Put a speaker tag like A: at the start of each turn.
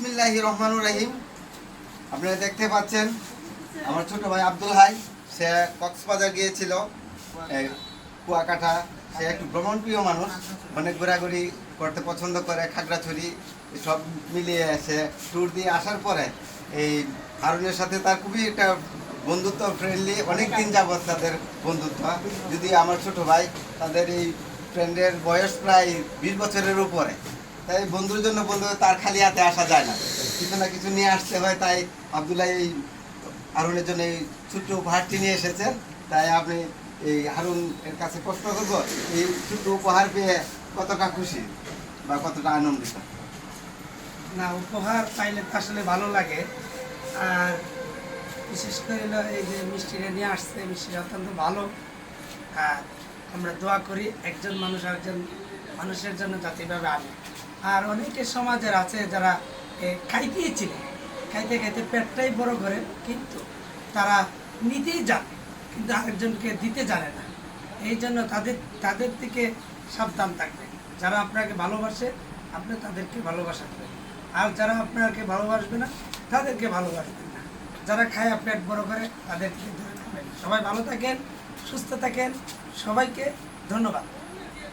A: বিসমিল্লাহির রহমানির রহিম। আপনারা দেখতে পাচ্ছেন আমার ছোট ভাই আব্দুল হাই, সে কক্সবাজার গিয়েছিল কুয়াকাটা। সে একটু ভ্রমণপ্রিয় মানুষ, অনেক ঘোরাঘুরি করতে পছন্দ করে, খাগড়াছড়ি সব মিলিয়ে সে ট্যুর দিয়ে আসার পরে এই হারুনের সাথে তার খুবই একটা বন্ধুত্ব, ফ্রেন্ডলি, অনেক দিন যাবৎ তাদের বন্ধুত্ব। যদি আমার ছোট ভাই, তাদের এই ফ্রেন্ডের বয়স প্রায় 20 বছরের উপরে। তাই বন্ধুর জন্য বন্ধু, তার খালি হাতে আসা যায় না, কিছু না কিছু নিয়ে আসতে হয়। তাই আব্দুল্লাহ এই হারুনের জন্য এই ছোট্ট উপহারটি নিয়ে এসেছেন। তাই আপনি এই হারুন এর কাছে প্রশ্ন করবো, এই ছোট্ট উপহার পেয়ে কতটা খুশি বা কতটা আনন্দিত?
B: না, উপহার পাইলে তো আসলে ভালো লাগে। আর বিশেষ করে হলো এই যে মিষ্টিটা নিয়ে আসছে, মিষ্টিটা অত্যন্ত ভালো। আর আমরা দোয়া করি একজন মানুষ আরেকজন মানুষের জন্য জাতিভাবে আনে। আর অনেকে সমাজের আছে যারা খাইতেই ছিল, খাইতে খাইতে পেটটাই বড় করে, কিন্তু তারা নিতেই জানে কিন্তু আরেকজনকে দিতে জানে না। এই জন্য তাদের থেকে সাবধান থাকবে। যারা আপনাকে ভালোবাসে আপনি তাদেরকে ভালোবাসা দেবেন, আর যারা আপনাকে ভালোবাসবে না তাদেরকে ভালোবাসবেন না। যারা খায় পেট বড় করে তাদেরকে দূরে থাকবেন। সবাই ভালো থাকেন, সুস্থ থাকেন, সবাইকে ধন্যবাদ।